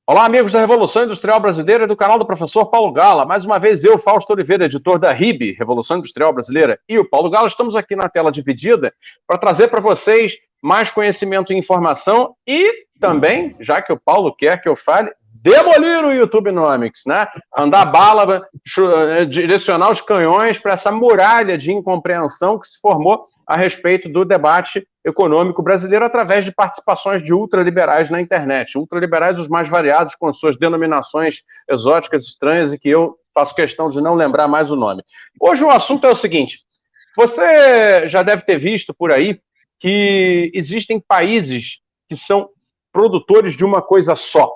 Olá, amigos da Revolução Industrial Brasileira e do canal do professor Paulo Gala. Mais uma vez, eu, Fausto Oliveira, editor da RIB, Revolução Industrial Brasileira, e o Paulo Gala, estamos aqui na tela dividida para trazer para vocês mais conhecimento e informação e também, já que o Paulo quer que eu fale, demolir o YouTube Nomics, né? Andar bala, direcionar os canhões para essa muralha de incompreensão que se formou a respeito do debate econômico brasileiro através de participações de ultraliberais na internet. Ultraliberais os mais variados, com suas denominações exóticas, estranhas, e que eu faço questão de não lembrar mais o nome. Hoje o assunto é o seguinte: você já deve ter visto por aí que existem países que são produtores de uma coisa só.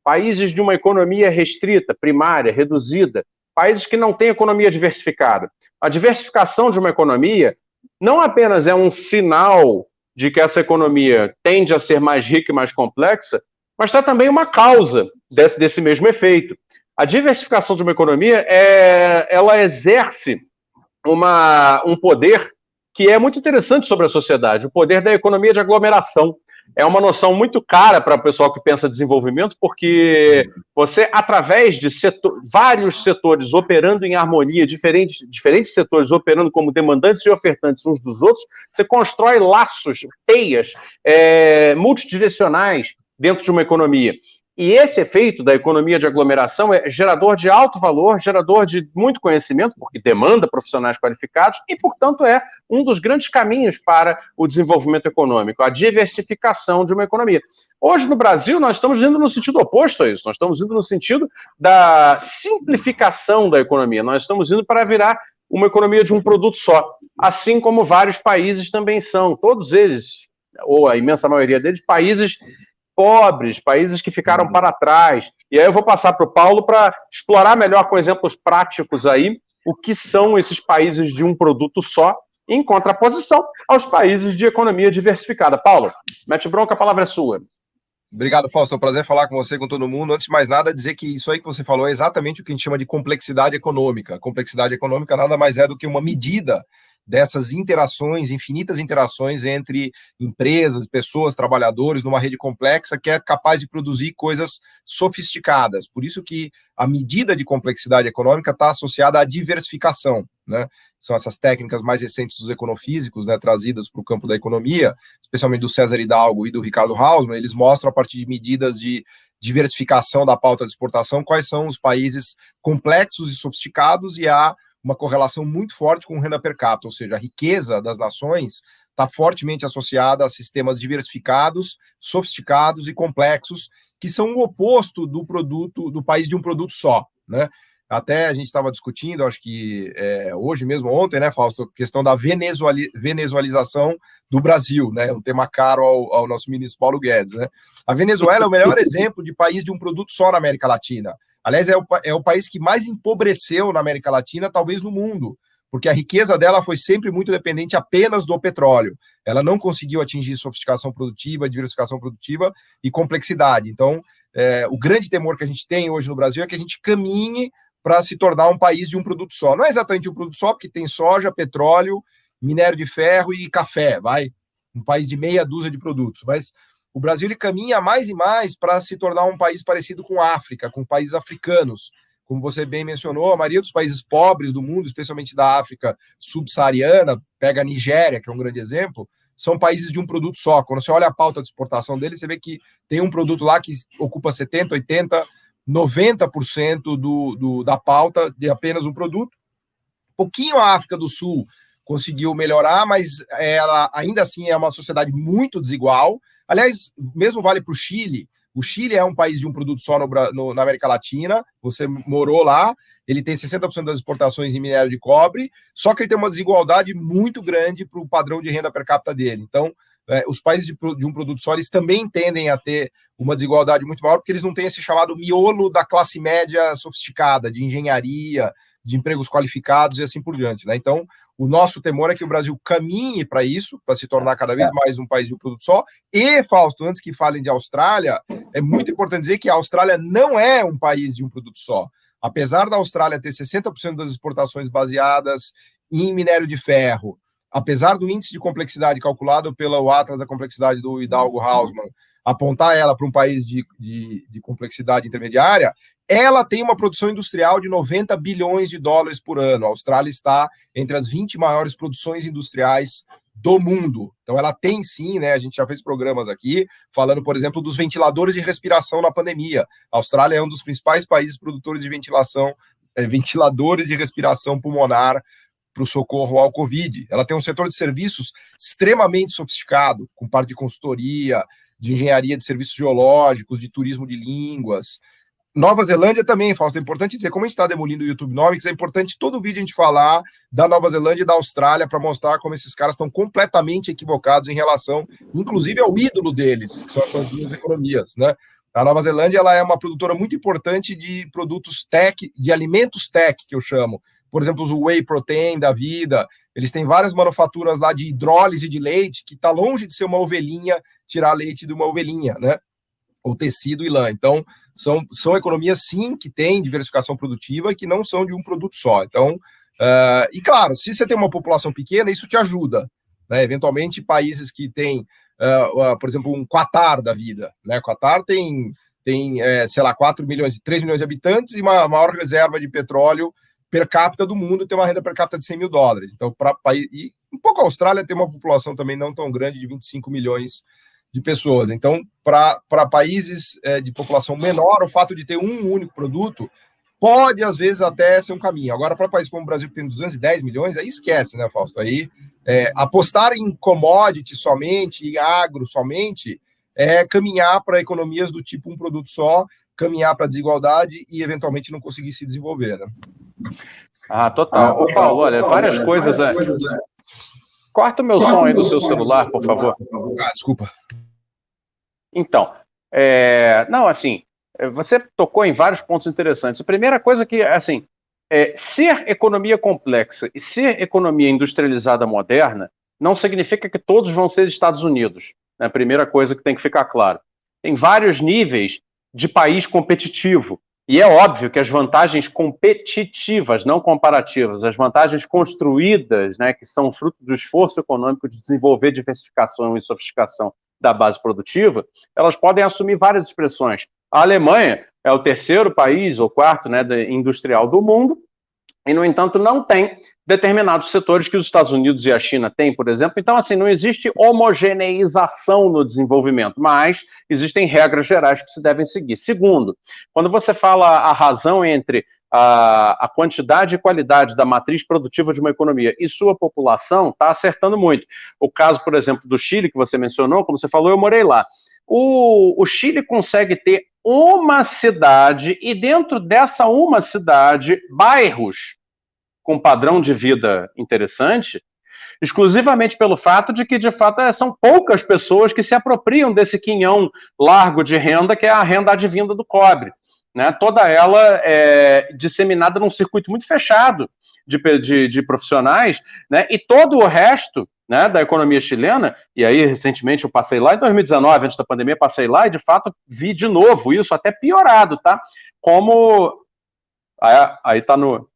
Países de uma economia restrita, primária, reduzida. Países que não têm economia diversificada. A diversificação de uma economia não apenas é um sinal de que essa economia tende a ser mais rica e mais complexa, mas está também uma causa desse mesmo efeito. A diversificação de uma economia, ela exerce um poder que é muito interessante sobre a sociedade, o poder da economia de aglomeração. É uma noção muito cara para o pessoal que pensa desenvolvimento, porque você, através de vários setores operando em harmonia, diferentes setores operando como demandantes e ofertantes uns dos outros, você constrói laços, teias multidirecionais dentro de uma economia. E esse efeito da economia de aglomeração é gerador de alto valor, gerador de muito conhecimento, porque demanda profissionais qualificados, e, portanto, é um dos grandes caminhos para o desenvolvimento econômico, a diversificação de uma economia. Hoje, no Brasil, nós estamos indo no sentido oposto a isso, nós estamos indo no sentido da simplificação da economia, nós estamos indo para virar uma economia de um produto só, assim como vários países também são, todos eles, ou a imensa maioria deles, países pobres, países que ficaram para trás. E aí eu vou passar para o Paulo para explorar melhor com exemplos práticos aí o que são esses países de um produto só, em contraposição aos países de economia diversificada. Paulo, mete bronca, a palavra é sua. Obrigado, Fausto. É um prazer falar com você, com todo mundo. Antes de mais nada, dizer que isso aí que você falou é exatamente o que a gente chama de complexidade econômica. A complexidade econômica nada mais é do que uma medida dessas interações, infinitas interações entre empresas, pessoas, trabalhadores, numa rede complexa que é capaz de produzir coisas sofisticadas. Por isso que a medida de complexidade econômica está associada à diversificação, né? São essas técnicas mais recentes dos econofísicos, né, trazidas para o campo da economia, especialmente do César Hidalgo e do Ricardo Hausmann. Eles mostram, a partir de medidas de diversificação da pauta de exportação, quais são os países complexos e sofisticados, e há uma correlação muito forte com renda per capita, ou seja, a riqueza das nações está fortemente associada a sistemas diversificados, sofisticados e complexos, que são o oposto do país de um produto só, né? Até a gente estava discutindo, acho que hoje mesmo, ontem, né, Fausto, a questão da venezualização do Brasil, né, um tema caro ao nosso ministro Paulo Guedes, né? A Venezuela é o melhor exemplo de país de um produto só na América Latina. Aliás, é o país que mais empobreceu na América Latina, talvez no mundo, porque a riqueza dela foi sempre muito dependente apenas do petróleo. Ela não conseguiu atingir sofisticação produtiva, diversificação produtiva e complexidade. Então, o grande temor que a gente tem hoje no Brasil é que a gente caminhe para se tornar um país de um produto só. Não é exatamente um produto só, porque tem soja, petróleo, minério de ferro e café, vai? Um país de meia dúzia de produtos, mas o Brasil ele caminha mais e mais para se tornar um país parecido com a África, com países africanos. Como você bem mencionou, a maioria dos países pobres do mundo, especialmente da África subsaariana, pega a Nigéria, que é um grande exemplo, são países de um produto só. Quando você olha a pauta de exportação deles, você vê que tem um produto lá que ocupa 70%, 80%, 90% da pauta de apenas um produto. Pouquinho a África do Sul conseguiu melhorar, mas ela ainda assim é uma sociedade muito desigual. Aliás, mesmo vale para o Chile. O Chile é um país de um produto só na América Latina. Você morou lá, ele tem 60% das exportações em minério de cobre, só que ele tem uma desigualdade muito grande para o padrão de renda per capita dele. Então, os países de um produto só, eles também tendem a ter uma desigualdade muito maior, porque eles não têm esse chamado miolo da classe média sofisticada, de engenharia, de empregos qualificados e assim por diante, né? Então, o nosso temor é que o Brasil caminhe para isso, para se tornar cada vez mais um país de um produto só. E, Fausto, antes que falem de Austrália, é muito importante dizer que a Austrália não é um país de um produto só. Apesar da Austrália ter 60% das exportações baseadas em minério de ferro, apesar do índice de complexidade calculado pelo Atlas da Complexidade do Hidalgo Hausmann, apontar ela para um país de complexidade intermediária, ela tem uma produção industrial de 90 bilhões de dólares por ano. A Austrália está entre as 20 maiores produções industriais do mundo. Então, ela tem sim, né? A gente já fez programas aqui falando, por exemplo, dos ventiladores de respiração na pandemia. A Austrália é um dos principais países produtores de ventiladores de respiração pulmonar para o socorro ao Covid. Ela tem um setor de serviços extremamente sofisticado, com parte de consultoria, de engenharia de serviços geológicos, de turismo de línguas. Nova Zelândia também, Fausto, é importante dizer, como a gente está demolindo o YouTubenomics, é importante todo vídeo a gente falar da Nova Zelândia e da Austrália para mostrar como esses caras estão completamente equivocados em relação, inclusive, ao ídolo deles, que são essas duas economias, né? A Nova Zelândia, ela é uma produtora muito importante de produtos tech, de alimentos tech, que eu chamo. Por exemplo, os whey protein da vida, eles têm várias manufaturas lá de hidrólise de leite, que está longe de ser uma ovelhinha, tirar leite de uma ovelhinha, né? Ou tecido e lã. Então, são economias, sim, que têm diversificação produtiva e que não são de um produto só. Então, e claro, se você tem uma população pequena, isso te ajuda, né? Eventualmente, países que têm, por exemplo, um Qatar da vida, né? O Qatar tem sei lá, 3 milhões de habitantes e uma maior reserva de petróleo per capita do mundo, tem uma renda per capita de 100 mil dólares. Então, e um pouco a Austrália tem uma população também não tão grande, de 25 milhões de pessoas. Então, para países de população menor, o fato de ter um único produto pode, às vezes, até ser um caminho. Agora, para países como o Brasil, que tem 210 milhões, aí esquece, né, Fausto? Aí, apostar em commodity somente, em agro somente, é caminhar para economias do tipo um produto só, caminhar para a desigualdade e, eventualmente, não conseguir se desenvolver, né? Total. Ô, Paulo, olha, várias coisas... Corta o meu som aí do seu celular, por favor. Desculpa. Então, não, assim, você tocou em vários pontos interessantes. A primeira coisa que, assim, ser economia complexa e ser economia industrializada moderna não significa que todos vão ser Estados Unidos. É a primeira coisa que tem que ficar claro. Tem vários níveis de país competitivo. E é óbvio que as vantagens competitivas, não comparativas, as vantagens construídas, né, que são fruto do esforço econômico de desenvolver diversificação e sofisticação da base produtiva, elas podem assumir várias expressões. A Alemanha é o terceiro país, ou quarto, né, industrial do mundo, e, no entanto, não tem determinados setores que os Estados Unidos e a China têm, por exemplo. Então, assim, não existe homogeneização no desenvolvimento, mas existem regras gerais que se devem seguir. Segundo, quando você fala a razão entre a quantidade e qualidade da matriz produtiva de uma economia e sua população, está acertando muito. O caso, por exemplo, do Chile, que você mencionou, como você falou, eu morei lá. O Chile consegue ter uma cidade e, dentro dessa uma cidade, bairros com padrão de vida interessante, exclusivamente pelo fato de que, de fato, são poucas pessoas que se apropriam desse quinhão largo de renda, que é a renda advinda do cobre, né? Toda ela é disseminada num circuito muito fechado de profissionais, né? E todo o resto, né, da economia chilena, e aí recentemente eu passei lá em 2019, antes da pandemia, passei lá e de fato vi de novo isso, até piorado, tá? Como... Aí tá no...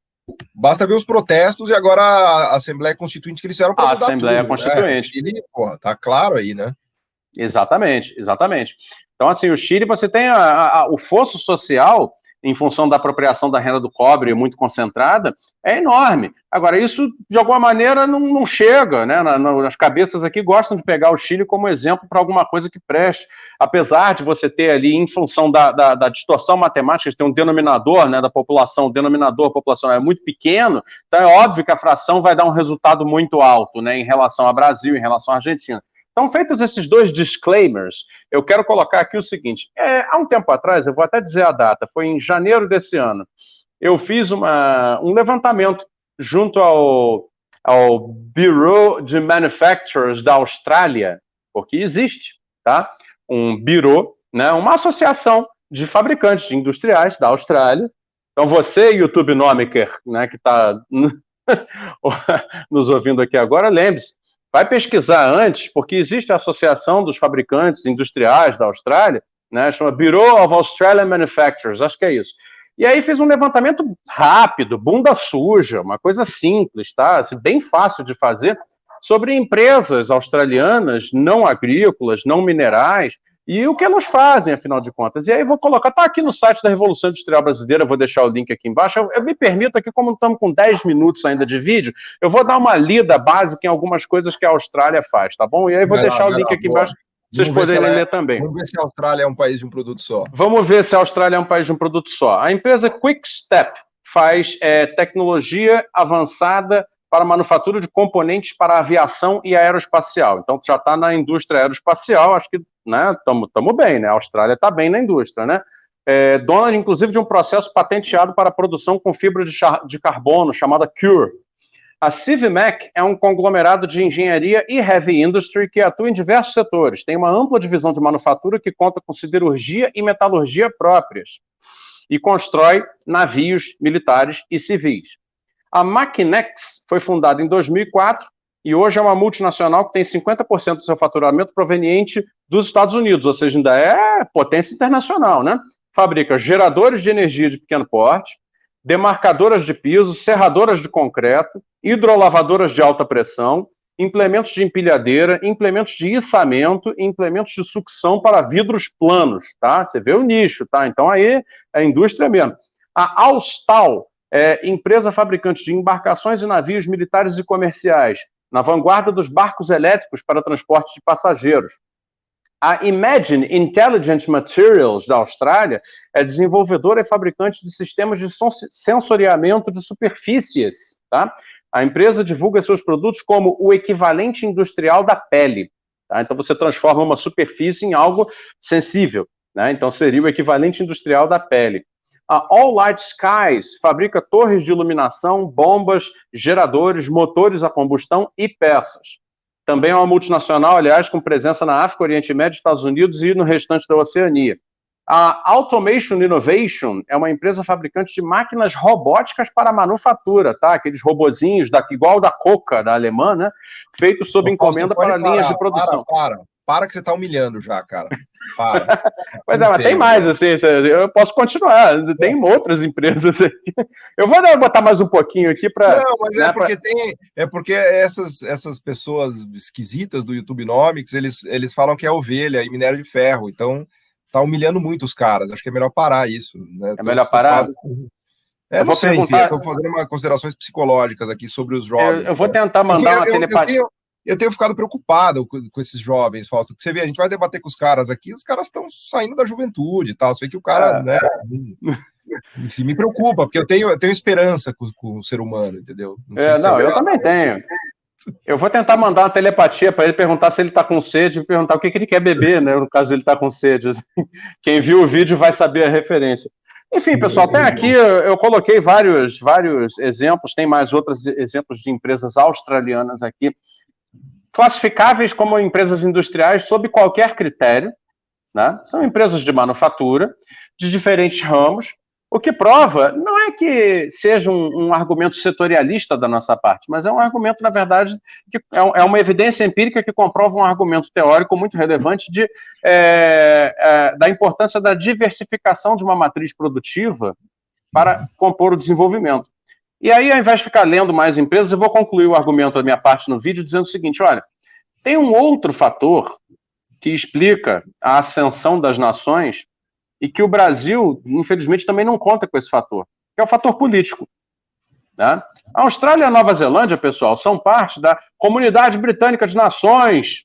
Basta ver os protestos e agora a Assembleia Constituinte que eles fizeram para mudar tudo. A Assembleia Constituinte. O Chile, pô, tá claro aí, né? Exatamente, exatamente. Então, assim, o Chile, você tem o fosso social, em função da apropriação da renda do cobre muito concentrada, é enorme. Agora, isso, de alguma maneira, não chega, né? As cabeças aqui gostam de pegar o Chile como exemplo para alguma coisa que preste. Apesar de você ter ali, em função da distorção matemática, tem um denominador, né, da população, o denominador populacional é muito pequeno, então é óbvio que a fração vai dar um resultado muito alto, né, em relação ao Brasil, em relação à Argentina. Então, feitos esses dois disclaimers, eu quero colocar aqui o seguinte. Há um tempo atrás, eu vou até dizer a data, foi em janeiro desse ano, eu fiz um levantamento junto ao Bureau de Manufacturers da Austrália, porque existe, tá? Um bureau, né, uma associação de fabricantes industriais da Austrália. Então, você, YouTubenomiker, né, que está nos ouvindo aqui agora, lembre-se, vai pesquisar antes, porque existe a Associação dos Fabricantes Industriais da Austrália, né, chama Bureau of Australian Manufacturers, acho que é isso. E aí fiz um levantamento rápido, bunda suja, uma coisa simples, tá? Assim, bem fácil de fazer, sobre empresas australianas não agrícolas, não minerais, e o que elas fazem, afinal de contas. E aí vou colocar, está aqui no site da Revolução Industrial Brasileira, vou deixar o link aqui embaixo. Eu me permito aqui, como estamos com 10 minutos ainda de vídeo, eu vou dar uma lida básica em algumas coisas que a Austrália faz, tá bom? E aí vou deixar o link aqui embaixo, para vocês poderem ler também. Vamos ver se a Austrália é um país de um produto só. Vamos ver se a Austrália é um país de um produto só. A empresa Quick Step faz tecnologia avançada para manufatura de componentes para aviação e aeroespacial. Então, já está na indústria aeroespacial, acho que estamos bem, né? A Austrália está bem na indústria, né? Dona, inclusive, de um processo patenteado para a produção com fibra de carbono, chamada CuRe. A CiviMac é um conglomerado de engenharia e heavy industry que atua em diversos setores. Tem uma ampla divisão de manufatura que conta com siderurgia e metalurgia próprias e constrói navios militares e civis. A Machinex foi fundada em 2004 e hoje é uma multinacional que tem 50% do seu faturamento proveniente dos Estados Unidos, ou seja, ainda é potência internacional, né? Fabrica geradores de energia de pequeno porte, demarcadoras de piso, serradoras de concreto, hidrolavadoras de alta pressão, implementos de empilhadeira, implementos de içamento, implementos de sucção para vidros planos, tá? Você vê o nicho, tá? Então aí é a indústria mesmo. A Austal empresa fabricante de embarcações e navios militares e comerciais, na vanguarda dos barcos elétricos para transporte de passageiros. A Imagine Intelligent Materials, da Austrália, é desenvolvedora e fabricante de sistemas de sensoriamento de superfícies. Tá? A empresa divulga seus produtos como o equivalente industrial da pele. Tá? Então, você transforma uma superfície em algo sensível. Né? Então, seria o equivalente industrial da pele. A All Light Skies fabrica torres de iluminação, bombas, geradores, motores a combustão e peças. Também é uma multinacional, aliás, com presença na África, Oriente Médio, Estados Unidos e no restante da Oceania. A Automation Innovation é uma empresa fabricante de máquinas robóticas para manufatura, tá? Aqueles robozinhos, igual da Coca, da alemã, né? Feitos sob encomenda para linhas de produção. Para que você está humilhando já, cara. Para. Pois mas tem mais, assim, eu posso continuar, tem outras empresas aqui. Eu vou botar mais um pouquinho aqui para... Não, mas porque essas pessoas esquisitas do YouTubenomics, eles falam que é ovelha e minério de ferro, então tá humilhando muito os caras, acho que é melhor parar isso. Né? É melhor parar? Não sei, enfim, eu estou fazendo considerações psicológicas aqui sobre os jovens. Eu vou tentar mandar uma telepatia. Eu tenho ficado preocupado com esses jovens, Fausto. Você vê, a gente vai debater com os caras aqui, os caras estão saindo da juventude e tal. Você vê que o cara, né? Enfim, me preocupa, porque eu tenho esperança com o ser humano, entendeu? Eu também tenho. Eu vou tentar mandar uma telepatia para ele, perguntar se ele está com sede, e perguntar o que ele quer beber, né? No caso ele está com sede. Quem viu o vídeo vai saber a referência. Enfim, pessoal, tem aqui, eu coloquei vários exemplos, tem mais outros exemplos de empresas australianas aqui, classificáveis como empresas industriais sob qualquer critério, né? São empresas de manufatura, de diferentes ramos, o que prova, não é que seja um argumento setorialista da nossa parte, mas é um argumento, na verdade, que é uma evidência empírica que comprova um argumento teórico muito relevante da importância da diversificação de uma matriz produtiva para compor o desenvolvimento. E aí, ao invés de ficar lendo mais empresas, eu vou concluir o argumento da minha parte no vídeo dizendo o seguinte, olha, tem um outro fator que explica a ascensão das nações e que o Brasil, infelizmente, também não conta com esse fator, que é o fator político. Né? A Austrália e a Nova Zelândia, pessoal, são parte da Comunidade Britânica de Nações.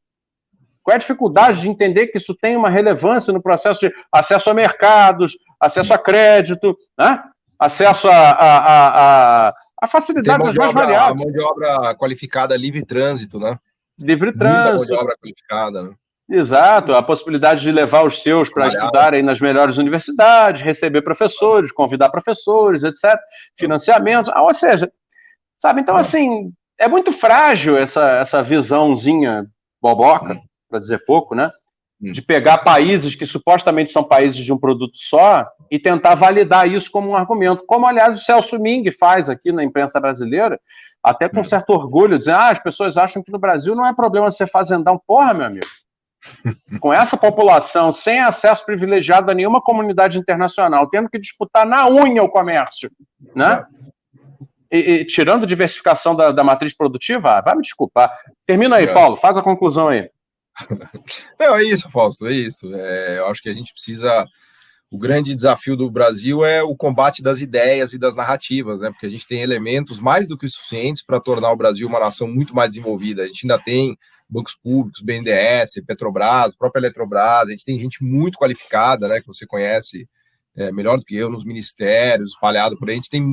Qual é a dificuldade de entender que isso tem uma relevância no processo de acesso a mercados, acesso a crédito, né? Acesso a facilidades mais variadas. A mão de obra qualificada, livre trânsito, né? Livre trânsito. Muita mão de obra qualificada, né? Exato, a possibilidade de levar os seus para estudarem nas melhores universidades, receber professores, convidar professores, etc. Financiamento, ou seja, sabe? Então, assim, é muito frágil essa visãozinha boboca, para dizer pouco, né? De pegar países que supostamente são países de um produto só e tentar validar isso como um argumento, como, aliás, o Celso Ming faz aqui na imprensa brasileira, até com certo orgulho, dizendo, as pessoas acham que no Brasil não é problema ser fazendão. Porra, meu amigo, com essa população, sem acesso privilegiado a nenhuma comunidade internacional, tendo que disputar na unha o comércio, né? E tirando diversificação da matriz produtiva, vai me desculpar. Termina aí, Paulo, faz a conclusão aí. Não, é isso, Fausto, é isso. Eu acho que a gente precisa... O grande desafio do Brasil é o combate das ideias e das narrativas, né? Porque a gente tem elementos mais do que suficientes para tornar o Brasil uma nação muito mais desenvolvida. A gente ainda tem bancos públicos, BNDES, Petrobras, própria Eletrobras, a gente tem gente muito qualificada, né? Que você conhece melhor do que eu nos ministérios, espalhado por aí. A gente tem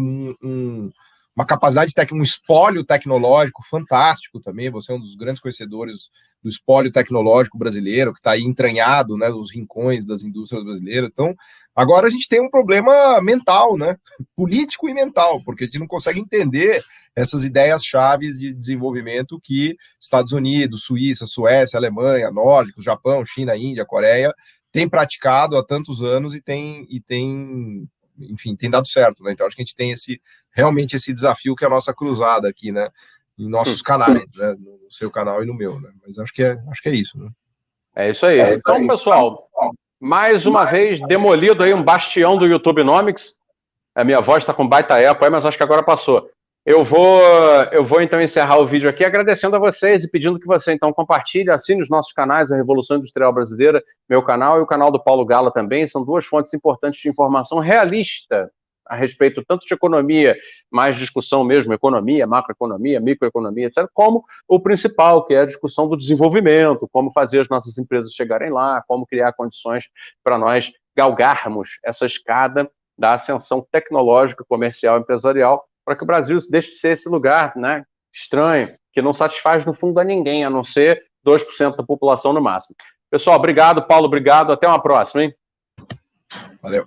uma capacidade, um espólio tecnológico fantástico também. Você é um dos grandes conhecedores do espólio tecnológico brasileiro, que está aí entranhado, né, nos rincões das indústrias brasileiras. Então, agora a gente tem um problema mental, né, político e mental, porque a gente não consegue entender essas ideias-chave de desenvolvimento que Estados Unidos, Suíça, Suécia, Alemanha, Nórdicos, Japão, China, Índia, Coreia têm praticado há tantos anos e enfim, tem dado certo, né? Então acho que a gente tem realmente esse desafio que é a nossa cruzada aqui, né? Em nossos canais, né? No seu canal e no meu, né? Mas acho que é isso, né? É isso aí. Então, pessoal, mais uma vez demolido aí um bastião do YouTubenomics. A minha voz está com baita eco aí, mas acho que agora passou. Eu vou então encerrar o vídeo aqui agradecendo a vocês e pedindo que você então compartilhe, assine os nossos canais, a Revolução Industrial Brasileira, meu canal e o canal do Paulo Gala também. São duas fontes importantes de informação realista a respeito tanto de economia, mais discussão mesmo, economia, macroeconomia, microeconomia, etc., como o principal, que é a discussão do desenvolvimento, como fazer as nossas empresas chegarem lá, como criar condições para nós galgarmos essa escada da ascensão tecnológica, comercial, empresarial, para que o Brasil deixe de ser esse lugar, né, estranho, que não satisfaz no fundo a ninguém, a não ser 2% da população no máximo. Pessoal, obrigado, Paulo, obrigado, até uma próxima, hein? Valeu.